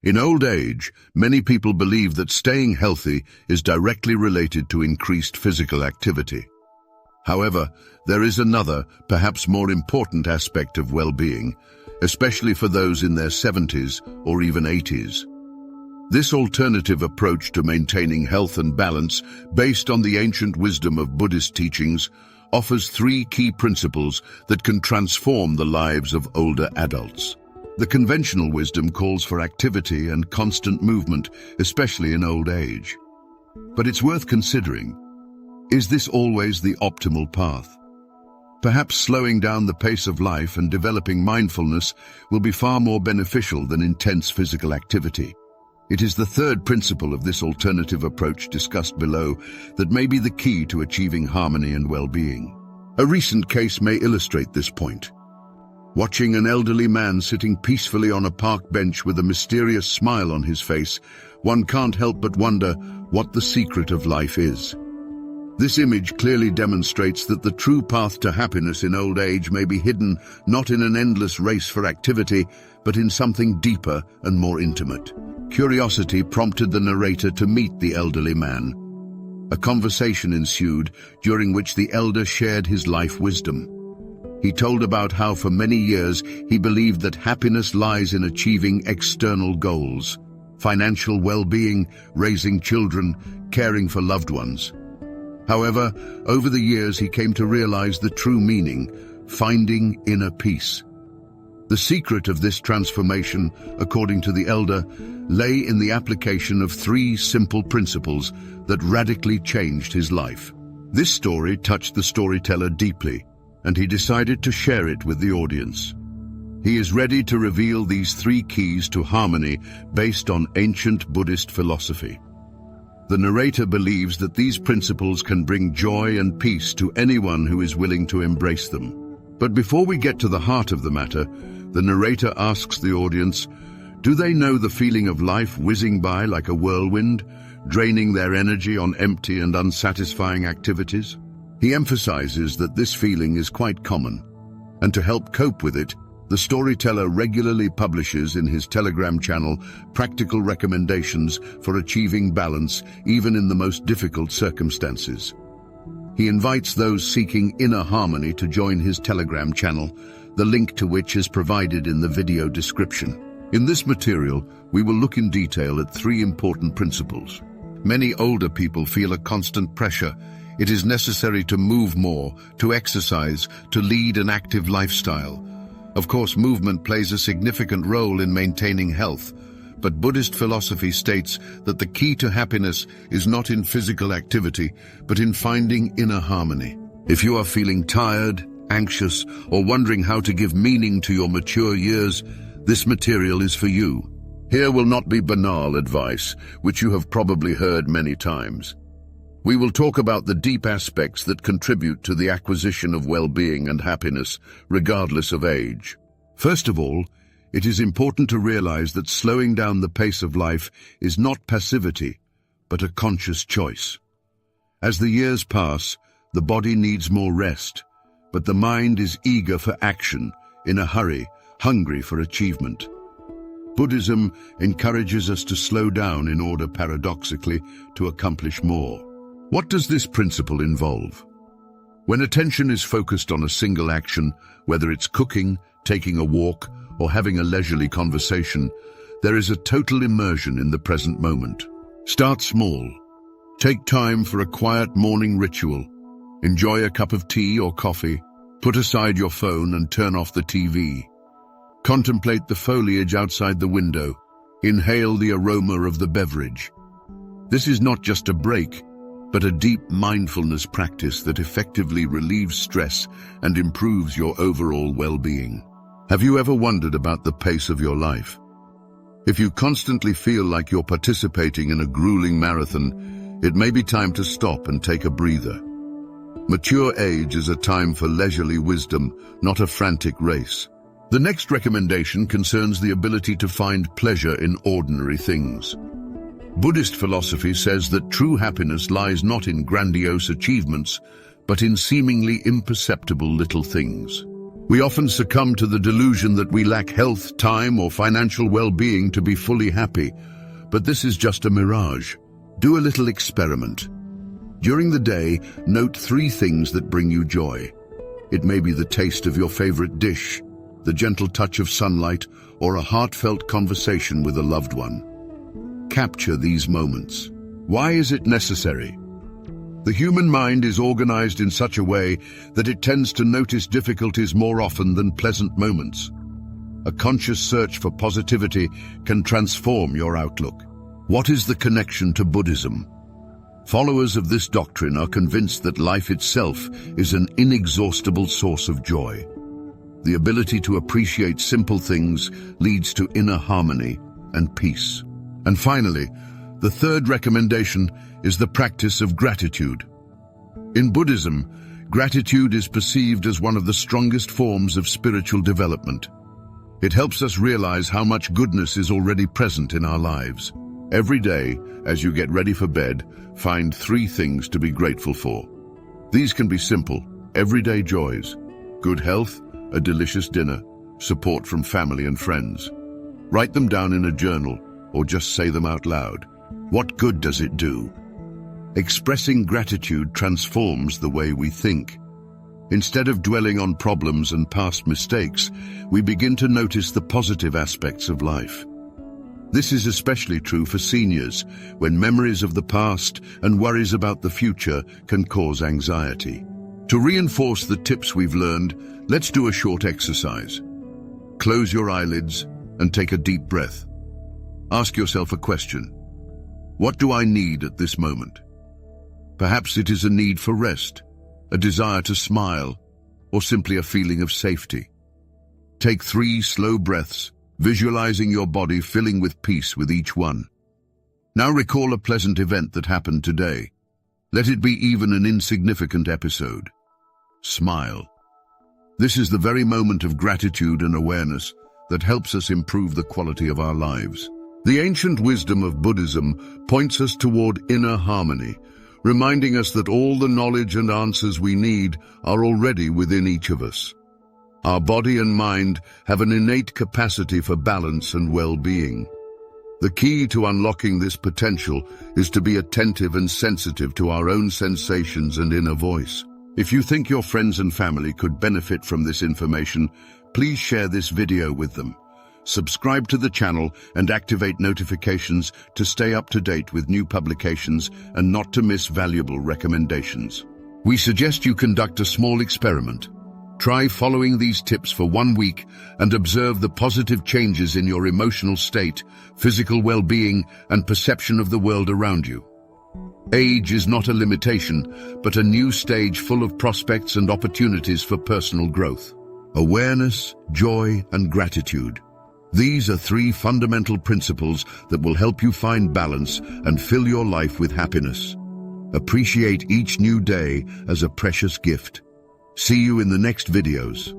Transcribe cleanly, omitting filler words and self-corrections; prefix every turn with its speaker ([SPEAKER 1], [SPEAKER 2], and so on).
[SPEAKER 1] In old age, many people believe that staying healthy is directly related to increased physical activity. However, there is another, perhaps more important aspect of well-being, especially for those in their 70s or even 80s. This alternative approach to maintaining health and balance, based on the ancient wisdom of Buddhist teachings, offers three key principles that can transform the lives of older adults. The conventional wisdom calls for activity and constant movement, especially in old age. But it's worth considering. Is this always the optimal path? Perhaps slowing down the pace of life and developing mindfulness will be far more beneficial than intense physical activity. It is the third principle of this alternative approach discussed below that may be the key to achieving harmony and well-being. A recent case may illustrate this point. Watching an elderly man sitting peacefully on a park bench with a mysterious smile on his face, one can't help but wonder what the secret of life is. This image clearly demonstrates that the true path to happiness in old age may be hidden not in an endless race for activity, but in something deeper and more intimate. Curiosity prompted the narrator to meet the elderly man. A conversation ensued, during which the elder shared his life wisdom. He told about how for many years he believed that happiness lies in achieving external goals, financial well-being, raising children, caring for loved ones. However, over the years he came to realize the true meaning, finding inner peace. The secret of this transformation, according to the elder, lay in the application of three simple principles that radically changed his life. This story touched the storyteller deeply, and he decided to share it with the audience. He is ready to reveal these three keys to harmony based on ancient Buddhist philosophy. The narrator believes that these principles can bring joy and peace to anyone who is willing to embrace them. But before we get to the heart of the matter, the narrator asks the audience, do they know the feeling of life whizzing by like a whirlwind, draining their energy on empty and unsatisfying activities? He emphasizes that this feeling is quite common, and to help cope with it, the storyteller regularly publishes in his Telegram channel practical recommendations for achieving balance even in the most difficult circumstances. He invites those seeking inner harmony to join his Telegram channel, the link to which is provided in the video description. In this material, we will look in detail at three important principles. Many older people feel a constant pressure. It is necessary to move more, to exercise, to lead an active lifestyle. Of course, movement plays a significant role in maintaining health, but Buddhist philosophy states that the key to happiness is not in physical activity, but in finding inner harmony. If you are feeling tired, anxious, or wondering how to give meaning to your mature years, this material is for you. Here will not be banal advice, which you have probably heard many times. We will talk about the deep aspects that contribute to the acquisition of well-being and happiness, regardless of age. First of all, it is important to realize that slowing down the pace of life is not passivity, but a conscious choice. As the years pass, the body needs more rest, but the mind is eager for action, in a hurry, hungry for achievement. Buddhism encourages us to slow down in order, paradoxically, to accomplish more. What does this principle involve? When attention is focused on a single action, whether it's cooking, taking a walk, or having a leisurely conversation, there is a total immersion in the present moment. Start small. Take time for a quiet morning ritual. Enjoy a cup of tea or coffee. Put aside your phone and turn off the TV. Contemplate the foliage outside the window. Inhale the aroma of the beverage. This is not just a break, but a deep mindfulness practice that effectively relieves stress and improves your overall well-being. Have you ever wondered about the pace of your life? If you constantly feel like you're participating in a grueling marathon, it may be time to stop and take a breather. Mature age is a time for leisurely wisdom, not a frantic race. The next recommendation concerns the ability to find pleasure in ordinary things. Buddhist philosophy says that true happiness lies not in grandiose achievements, but in seemingly imperceptible little things. We often succumb to the delusion that we lack health, time, or financial well-being to be fully happy, but this is just a mirage. Do a little experiment. During the day, note 3 things that bring you joy. It may be the taste of your favorite dish, the gentle touch of sunlight, or a heartfelt conversation with a loved one. Capture these moments. Why is it necessary? The human mind is organized in such a way that it tends to notice difficulties more often than pleasant moments. A conscious search for positivity can transform your outlook. What is the connection to Buddhism? Followers of this doctrine are convinced that life itself is an inexhaustible source of joy. The ability to appreciate simple things leads to inner harmony and peace. And finally, the third recommendation is the practice of gratitude. In Buddhism, gratitude is perceived as one of the strongest forms of spiritual development. It helps us realize how much goodness is already present in our lives. Every day, as you get ready for bed, find 3 things to be grateful for. These can be simple, everyday joys: good health, a delicious dinner, support from family and friends. Write them down in a journal or just say them out loud. What good does it do? Expressing gratitude transforms the way we think. Instead of dwelling on problems and past mistakes, we begin to notice the positive aspects of life. This is especially true for seniors, when memories of the past and worries about the future can cause anxiety. To reinforce the tips we've learned, let's do a short exercise. Close your eyelids and take a deep breath. Ask yourself a question. What do I need at this moment? Perhaps it is a need for rest, a desire to smile, or simply a feeling of safety. Take 3 slow breaths, visualizing your body filling with peace with each one. Now recall a pleasant event that happened today. Let it be even an insignificant episode. Smile. This is the very moment of gratitude and awareness that helps us improve the quality of our lives. The ancient wisdom of Buddhism points us toward inner harmony, reminding us that all the knowledge and answers we need are already within each of us. Our body and mind have an innate capacity for balance and well-being. The key to unlocking this potential is to be attentive and sensitive to our own sensations and inner voice. If you think your friends and family could benefit from this information, please share this video with them. Subscribe to the channel and activate notifications to stay up to date with new publications and not to miss valuable recommendations. We suggest you conduct a small experiment. Try following these tips for 1 week and observe the positive changes in your emotional state, physical well-being, and perception of the world around you. Age is not a limitation, but a new stage full of prospects and opportunities for personal growth. Awareness, joy, and gratitude. These are 3 fundamental principles that will help you find balance and fill your life with happiness. Appreciate each new day as a precious gift. See you in the next videos.